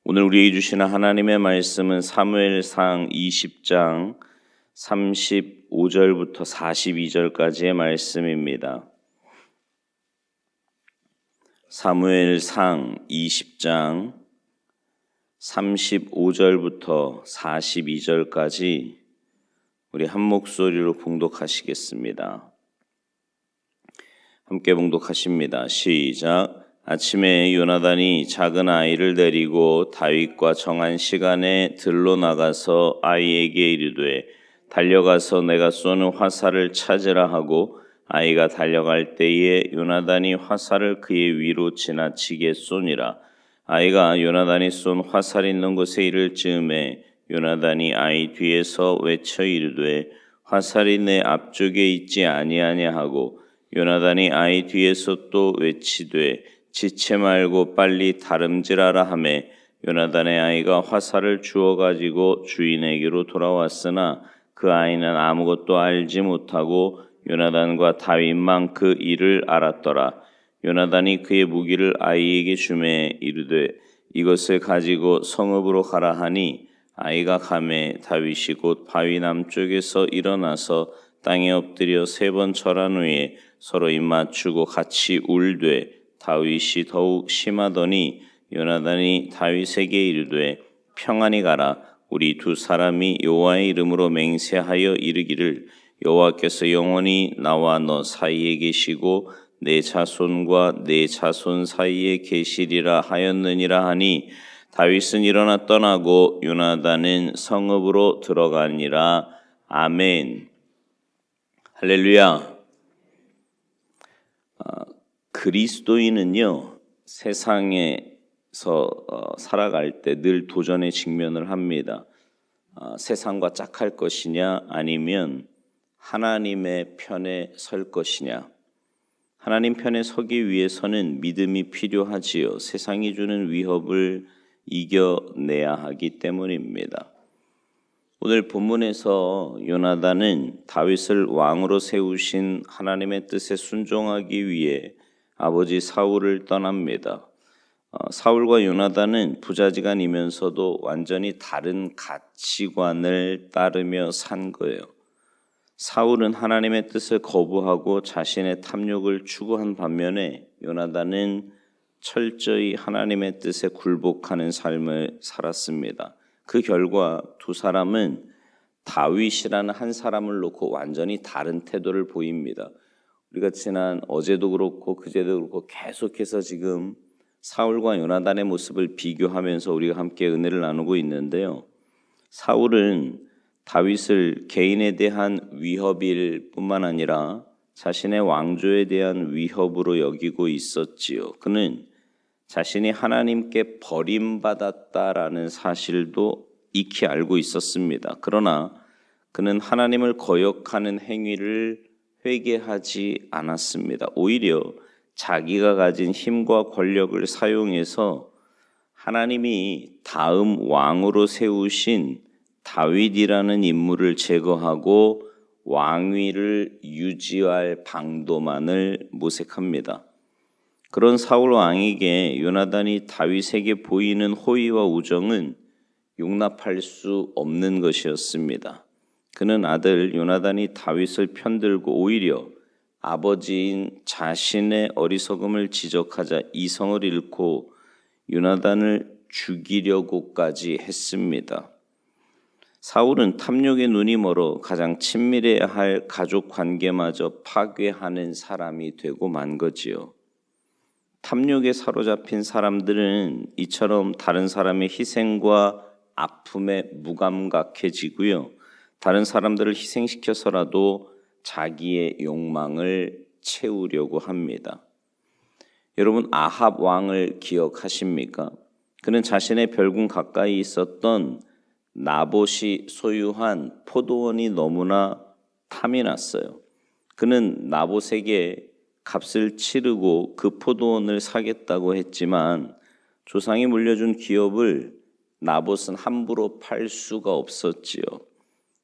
오늘 우리에게 주시는 하나님의 말씀은 사무엘상 20장 35절부터 42절까지의 말씀입니다. 사무엘상 20장 35절부터 42절까지 우리 한 목소리로 봉독하시겠습니다. 함께 봉독하십니다. 시작. 아침에 요나단이 작은 아이를 데리고 다윗과 정한 시간에 들로 나가서 아이에게 이르되 달려가서 내가 쏘는 화살을 찾으라 하고 아이가 달려갈 때에 요나단이 화살을 그의 위로 지나치게 쏘니라. 아이가 요나단이 쏜 화살 있는 곳에 이를 즈음에 요나단이 아이 뒤에서 외쳐 이르되 화살이 내 앞쪽에 있지 아니하냐 하고 요나단이 아이 뒤에서 또 외치되 지체 말고 빨리 다름질하라 하매 요나단의 아이가 화살을 주워 가지고 주인에게로 돌아왔으나 그 아이는 아무것도 알지 못하고 요나단과 다윗만 그 일을 알았더라. 요나단이 그의 무기를 아이에게 주매 이르되 이것을 가지고 성읍으로 가라 하니 아이가 가매 다윗이 곧 바위 남쪽에서 일어나서 땅에 엎드려 3번 절한 후에 서로 입 맞추고 같이 울되 다윗이 더욱 심하더니 요나단이 다윗에게 이르되 평안히 가라. 우리 두 사람이 여호와의 이름으로 맹세하여 이르기를 여호와께서 영원히 나와 너 사이에 계시고 내 자손과 내 자손 사이에 계시리라 하였느니라 하니 다윗은 일어나 떠나고 요나단은 성읍으로 들어가니라. 아멘. 할렐루야. 그리스도인은요, 세상에서 살아갈 때 늘 도전에 직면을 합니다. 세상과 짝할 것이냐 아니면 하나님의 편에 설 것이냐. 하나님 편에 서기 위해서는 믿음이 필요하지요. 세상이 주는 위협을 이겨내야 하기 때문입니다. 오늘 본문에서 요나단은 다윗을 왕으로 세우신 하나님의 뜻에 순종하기 위해 아버지 사울을 떠납니다. 사울과 요나단은 부자지간이면서도 완전히 다른 가치관을 따르며 산 거예요. 사울은 하나님의 뜻을 거부하고 자신의 탐욕을 추구한 반면에 요나단은 철저히 하나님의 뜻에 굴복하는 삶을 살았습니다. 그 결과 두 사람은 다윗이라는 한 사람을 놓고 완전히 다른 태도를 보입니다. 우리가 지난 어제도 그렇고 그제도 그렇고 계속해서 지금 사울과 요나단의 모습을 비교하면서 우리가 함께 은혜를 나누고 있는데요. 사울은 다윗을 개인에 대한 위협일 뿐만 아니라 자신의 왕조에 대한 위협으로 여기고 있었지요. 그는 자신이 하나님께 버림받았다라는 사실도 익히 알고 있었습니다. 그러나 그는 하나님을 거역하는 행위를 회개하지 않았습니다. 오히려 자기가 가진 힘과 권력을 사용해서 하나님이 다음 왕으로 세우신 다윗이라는 인물을 제거하고 왕위를 유지할 방도만을 모색합니다. 그런 사울 왕에게 요나단이 다윗에게 보이는 호의와 우정은 용납할 수 없는 것이었습니다. 그는 아들 요나단이 다윗을 편들고 오히려 아버지인 자신의 어리석음을 지적하자 이성을 잃고 요나단을 죽이려고까지 했습니다. 사울은 탐욕의 눈이 멀어 가장 친밀해야 할 가족 관계마저 파괴하는 사람이 되고 만 거지요. 탐욕에 사로잡힌 사람들은 이처럼 다른 사람의 희생과 아픔에 무감각해지고요. 다른 사람들을 희생시켜서라도 자기의 욕망을 채우려고 합니다. 여러분, 아합 왕을 기억하십니까? 그는 자신의 별궁 가까이 있었던 나봇이 소유한 포도원이 너무나 탐이 났어요. 그는 나봇에게 값을 치르고 그 포도원을 사겠다고 했지만 조상이 물려준 기업을 나봇은 함부로 팔 수가 없었지요.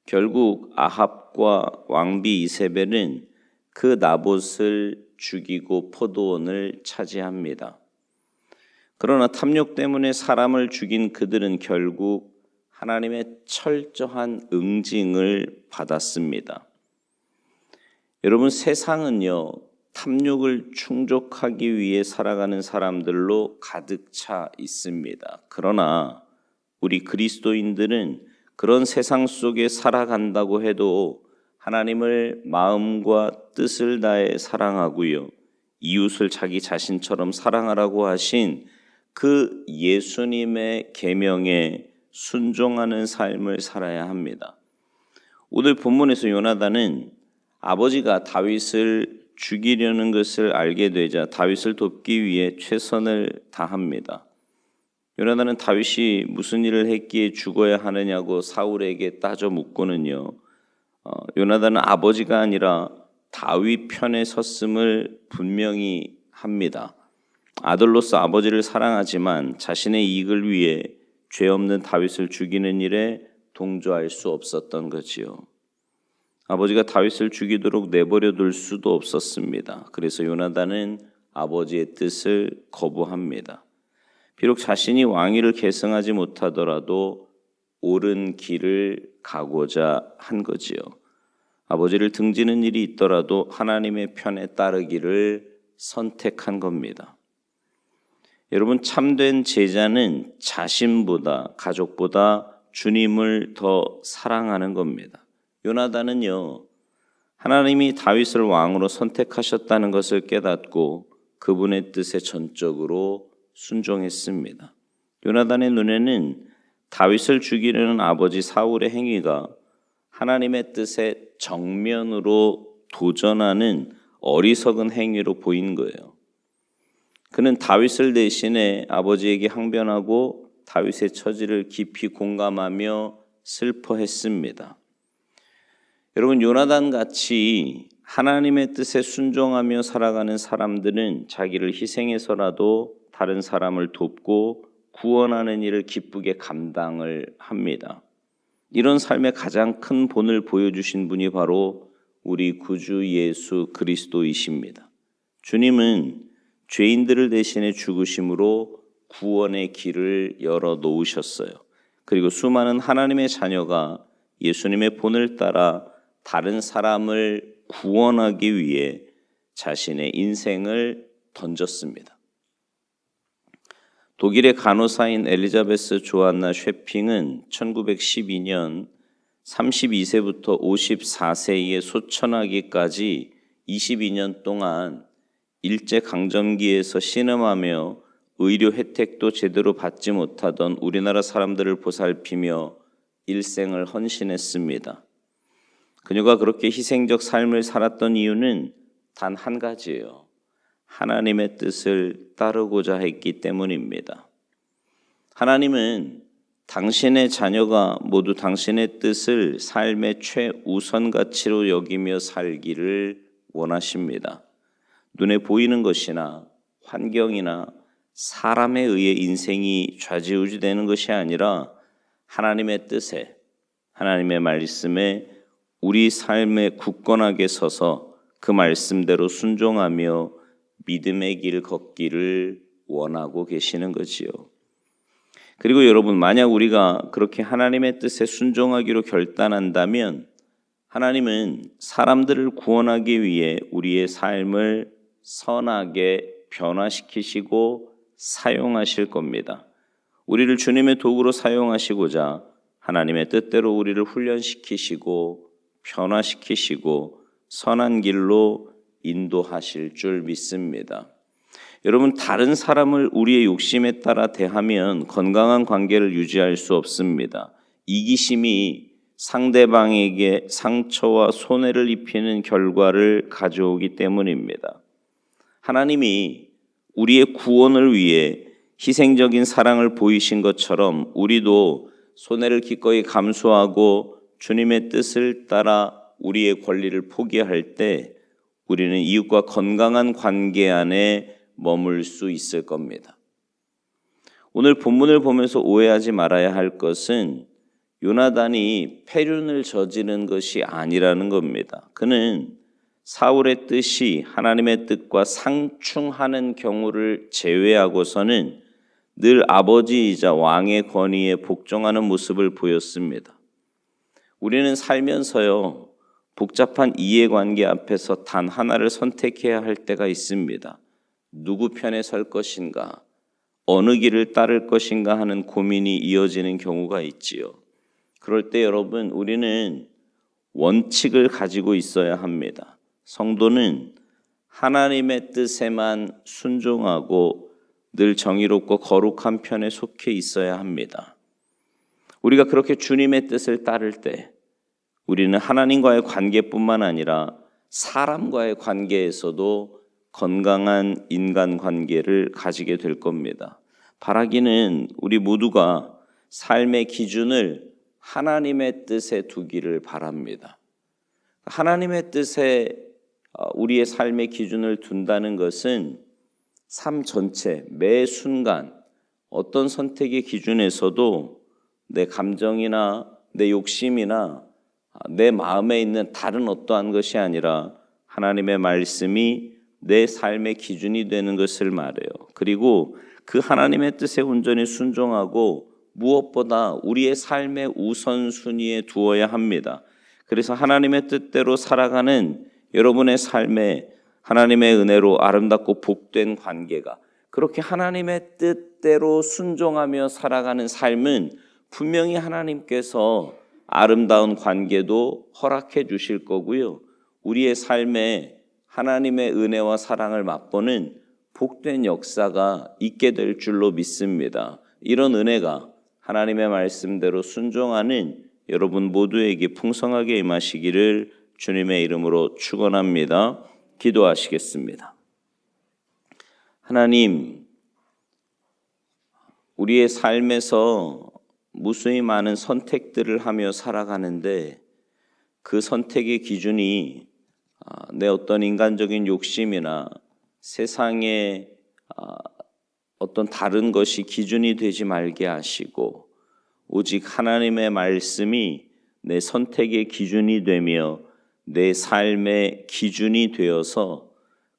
결국 아합과 왕비 이세벨은 그 나봇을 죽이고 포도원을 차지합니다. 그러나 탐욕 때문에 사람을 죽인 그들은 결국 하나님의 철저한 응징을 받았습니다. 여러분, 세상은요, 탐욕을 충족하기 위해 살아가는 사람들로 가득 차 있습니다. 그러나 우리 그리스도인들은 그런 세상 속에 살아간다고 해도 하나님을 마음과 뜻을 다해 사랑하고요, 이웃을 자기 자신처럼 사랑하라고 하신 그 예수님의 계명에 순종하는 삶을 살아야 합니다. 오늘 본문에서 요나단은 아버지가 다윗을 죽이려는 것을 알게 되자 다윗을 돕기 위해 최선을 다합니다. 요나단은 다윗이 무슨 일을 했기에 죽어야 하느냐고 사울에게 따져 묻고는요, 요나단은 아버지가 아니라 다윗 편에 섰음을 분명히 합니다. 아들로서 아버지를 사랑하지만 자신의 이익을 위해 죄 없는 다윗을 죽이는 일에 동조할 수 없었던 거지요. 아버지가 다윗을 죽이도록 내버려 둘 수도 없었습니다. 그래서 요나단은 아버지의 뜻을 거부합니다. 비록 자신이 왕위를 계승하지 못하더라도 옳은 길을 가고자 한 거지요. 아버지를 등지는 일이 있더라도 하나님의 편에 따르기를 선택한 겁니다. 여러분, 참된 제자는 자신보다, 가족보다 주님을 더 사랑하는 겁니다. 요나단은요, 하나님이 다윗을 왕으로 선택하셨다는 것을 깨닫고 그분의 뜻에 전적으로 순종했습니다. 요나단의 눈에는 다윗을 죽이려는 아버지 사울의 행위가 하나님의 뜻에 정면으로 도전하는 어리석은 행위로 보인 거예요. 그는 다윗을 대신해 아버지에게 항변하고 다윗의 처지를 깊이 공감하며 슬퍼했습니다. 여러분, 요나단 같이 하나님의 뜻에 순종하며 살아가는 사람들은 자기를 희생해서라도 다른 사람을 돕고 구원하는 일을 기쁘게 감당을 합니다. 이런 삶의 가장 큰 본을 보여주신 분이 바로 우리 구주 예수 그리스도이십니다. 주님은 죄인들을 대신해 죽으심으로 구원의 길을 열어 놓으셨어요. 그리고 수많은 하나님의 자녀가 예수님의 본을 따라 다른 사람을 구원하기 위해 자신의 인생을 던졌습니다. 독일의 간호사인 엘리자베스 조안나 쉐핑은 1912년 32세부터 54세의 소천하기까지 22년 동안 일제강점기에서 신음하며 의료 혜택도 제대로 받지 못하던 우리나라 사람들을 보살피며 일생을 헌신했습니다. 그녀가 그렇게 희생적 삶을 살았던 이유는 단 한 가지예요. 하나님의 뜻을 따르고자 했기 때문입니다. 하나님은 당신의 자녀가 모두 당신의 뜻을 삶의 최우선 가치로 여기며 살기를 원하십니다. 눈에 보이는 것이나 환경이나 사람에 의해 인생이 좌지우지되는 것이 아니라 하나님의 뜻에, 하나님의 말씀에 우리 삶에 굳건하게 서서 그 말씀대로 순종하며 믿음의 길 걷기를 원하고 계시는 거지요. 그리고 여러분, 만약 우리가 그렇게 하나님의 뜻에 순종하기로 결단한다면 하나님은 사람들을 구원하기 위해 우리의 삶을 선하게 변화시키시고 사용하실 겁니다. 우리를 주님의 도구로 사용하시고자 하나님의 뜻대로 우리를 훈련시키시고 변화시키시고 선한 길로 인도하실 줄 믿습니다. 여러분, 다른 사람을 우리의 욕심에 따라 대하면 건강한 관계를 유지할 수 없습니다. 이기심이 상대방에게 상처와 손해를 입히는 결과를 가져오기 때문입니다. 하나님이 우리의 구원을 위해 희생적인 사랑을 보이신 것처럼 우리도 손해를 기꺼이 감수하고 주님의 뜻을 따라 우리의 권리를 포기할 때 우리는 이웃과 건강한 관계 안에 머물 수 있을 겁니다. 오늘 본문을 보면서 오해하지 말아야 할 것은 요나단이 패륜을 저지른 것이 아니라는 겁니다. 그는 사울의 뜻이 하나님의 뜻과 상충하는 경우를 제외하고서는 늘 아버지이자 왕의 권위에 복종하는 모습을 보였습니다. 우리는 살면서요, 복잡한 이해관계 앞에서 단 하나를 선택해야 할 때가 있습니다. 누구 편에 설 것인가, 어느 길을 따를 것인가 하는 고민이 이어지는 경우가 있지요. 그럴 때 여러분, 우리는 원칙을 가지고 있어야 합니다. 성도는 하나님의 뜻에만 순종하고 늘 정의롭고 거룩한 편에 속해 있어야 합니다. 우리가 그렇게 주님의 뜻을 따를 때 우리는 하나님과의 관계뿐만 아니라 사람과의 관계에서도 건강한 인간관계를 가지게 될 겁니다. 바라기는 우리 모두가 삶의 기준을 하나님의 뜻에 두기를 바랍니다. 하나님의 뜻에 우리의 삶의 기준을 둔다는 것은 삶 전체, 매 순간 어떤 선택의 기준에서도 내 감정이나 내 욕심이나 내 마음에 있는 다른 어떠한 것이 아니라 하나님의 말씀이 내 삶의 기준이 되는 것을 말해요. 그리고 그 하나님의 뜻에 온전히 순종하고 무엇보다 우리의 삶의 우선순위에 두어야 합니다. 그래서 하나님의 뜻대로 살아가는 여러분의 삶에 하나님의 은혜로 아름답고 복된 관계가, 그렇게 하나님의 뜻대로 순종하며 살아가는 삶은 분명히 하나님께서 아름다운 관계도 허락해 주실 거고요. 우리의 삶에 하나님의 은혜와 사랑을 맛보는 복된 역사가 있게 될 줄로 믿습니다. 이런 은혜가 하나님의 말씀대로 순종하는 여러분 모두에게 풍성하게 임하시기를 주님의 이름으로 축원합니다. 기도하시겠습니다. 하나님, 우리의 삶에서 무수히 많은 선택들을 하며 살아가는데 그 선택의 기준이 내 어떤 인간적인 욕심이나 세상의 어떤 다른 것이 기준이 되지 말게 하시고 오직 하나님의 말씀이 내 선택의 기준이 되며 내 삶의 기준이 되어서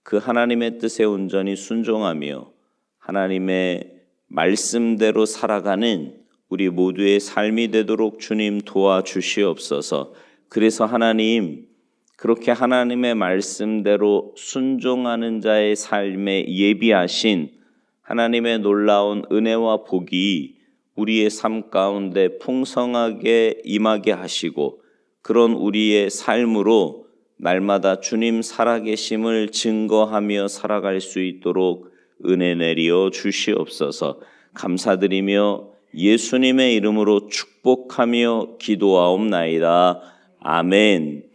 그 하나님의 뜻에 온전히 순종하며 하나님의 말씀대로 살아가는 우리 모두의 삶이 되도록 주님 도와주시옵소서. 그래서 하나님, 그렇게 하나님의 말씀대로 순종하는 자의 삶에 예비하신 하나님의 놀라운 은혜와 복이 우리의 삶 가운데 풍성하게 임하게 하시고 그런 우리의 삶으로 날마다 주님 살아계심을 증거하며 살아갈 수 있도록 은혜 내리어 주시옵소서. 감사드리며 예수님의 이름으로 축복하며 기도하옵나이다. 아멘.